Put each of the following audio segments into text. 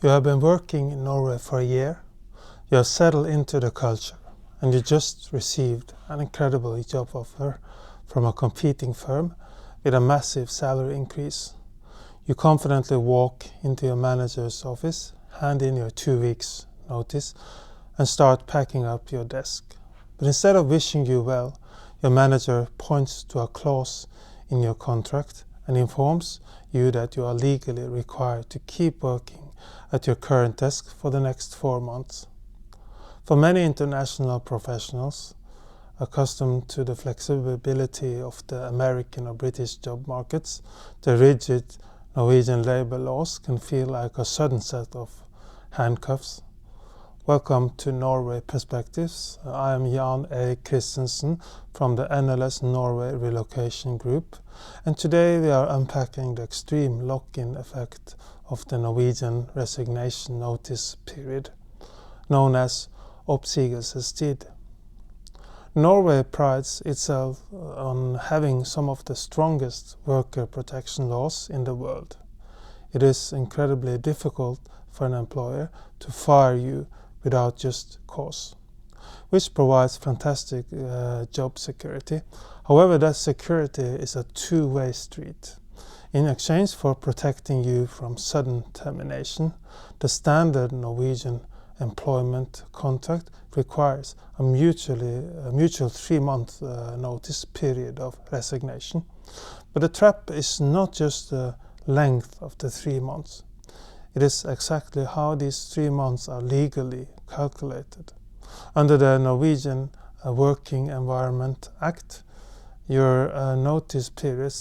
You have been working in Norway for a year, you have settled into the culture, and you just received an incredible job offer from a competing firm with a massive salary increase. You confidently walk into your manager's office, hand in your 2 weeks notice, and start packing up your desk. But instead of wishing you well, your manager points to a clause in your contract and informs you that you are legally required to keep working at your current desk for the next 4 months. For many international professionals, accustomed to the flexibility of the American or British job markets, the rigid Norwegian labor laws can feel like a sudden set of handcuffs. Welcome to Norway Perspectives. I am Erik Christensen from the NLS Norway Relocation Group, and today we are unpacking the extreme lock-in effect of the Norwegian resignation notice period, known as Oppsigelsestid. Norway prides itself on having some of the strongest worker protection laws in the world. It is incredibly difficult for an employer to fire you without just cause, which provides fantastic job security. However, that security is a two-way street. In exchange for protecting you from sudden termination, the standard Norwegian employment contract requires a mutual 3-month notice period of resignation. But the trap is not just the length of the 3 months. It is exactly how these 3 months are legally calculated. Under the Norwegian Working Environment Act, your notice period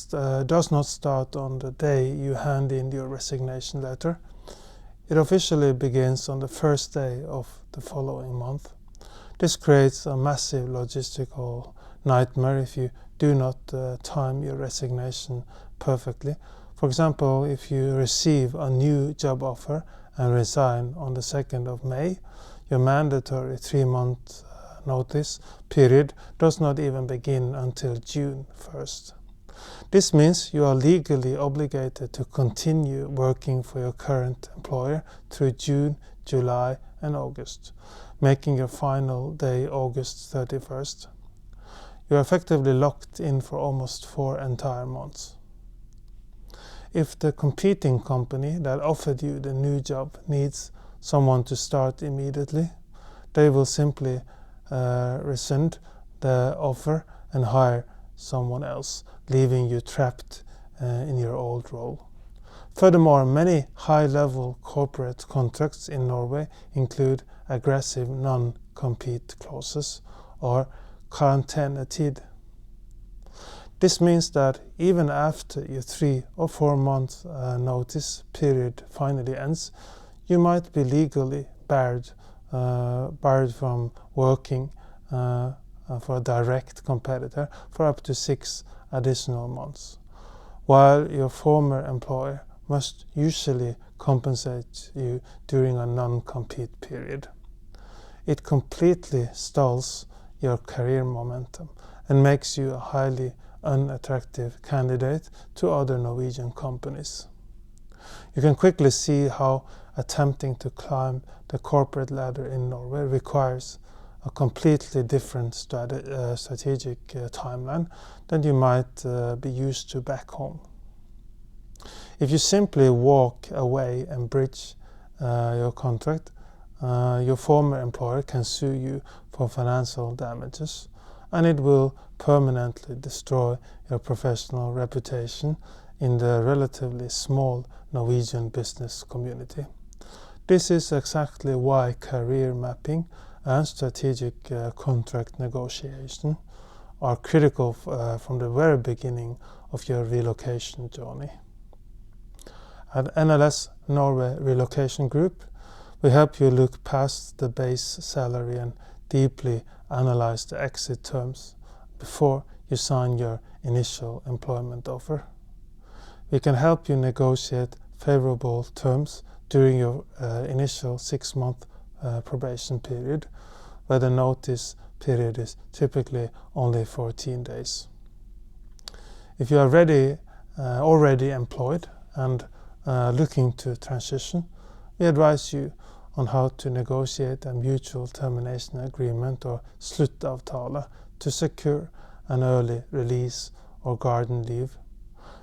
does not start on the day you hand in your resignation letter. It officially begins on the first day of the following month. This creates a massive logistical nightmare if you do not time your resignation perfectly. For example, if you receive a new job offer and resign on the 2nd of May, your mandatory 3-month notice period does not even begin until June 1st. This means you are legally obligated to continue working for your current employer through June, July and August, making your final day August 31st. You are effectively locked in for almost 4 entire months. If the competing company that offered you the new job needs someone to start immediately, they will simply rescind the offer and hire someone else, leaving you trapped in your old role. Furthermore, many high-level corporate contracts in Norway include aggressive non-compete clauses or karantenetid. This means that even after your 3 or 4 month notice period finally ends, you might be legally barred from working for a direct competitor for up to 6 additional months, while your former employer must usually compensate you during a non-compete period. It completely stalls your career momentum and makes you a highly unattractive candidate to other Norwegian companies. You can quickly see how attempting to climb the corporate ladder in Norway requires a completely different strategic timeline than you might be used to back home. If you simply walk away and breach your contract, your former employer can sue you for financial damages, and it will permanently destroy your professional reputation in the relatively small Norwegian business community. This is exactly why career mapping and strategic contract negotiation are critical from the very beginning of your relocation journey. At NLS Norway Relocation Group, we help you look past the base salary and deeply analyze the exit terms before you sign your initial employment offer. We can help you negotiate favorable terms during your initial 6-month probation period, where the notice period is typically only 14 days. If you are already employed and looking to transition, We advise you on how to negotiate a mutual termination agreement or sluttavtale to secure an early release or garden leave.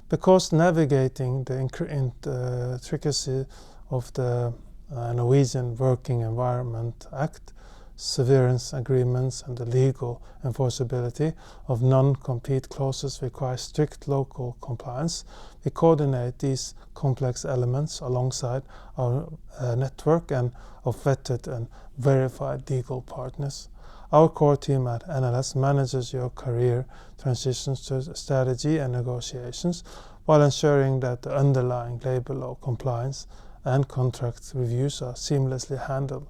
Because navigating the intricacy of the Norwegian Working Environment Act, severance agreements and the legal enforceability of non-compete clauses require strict local compliance, we coordinate these complex elements alongside our network and of vetted and verified legal partners. Our core team at NLS manages your career transitions to strategy and negotiations while ensuring that the underlying labor law compliance and contract reviews are seamlessly handled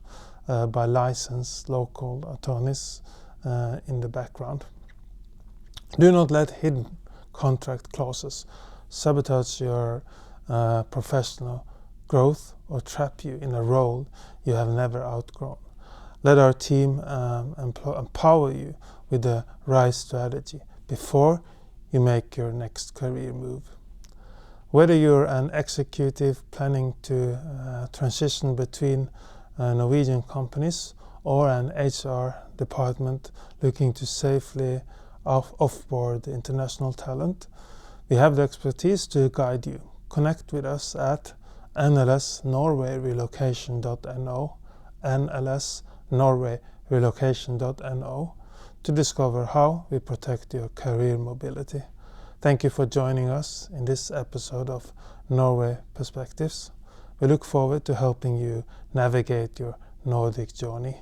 by licensed local attorneys in the background. Do not let hidden contract clauses sabotage your professional growth or trap you in a role you have never outgrown. Let our team empower you with the right strategy before you make your next career move. Whether you're an executive planning to transition between Norwegian companies or an HR department looking to safely offboard international talent, we have the expertise to guide you. Connect with us at NLS Norway Relocation.no, NLS Norway Relocation.no, to discover how we protect your career mobility. Thank you for joining us in this episode of Norway Perspectives. We look forward to helping you navigate your Nordic journey.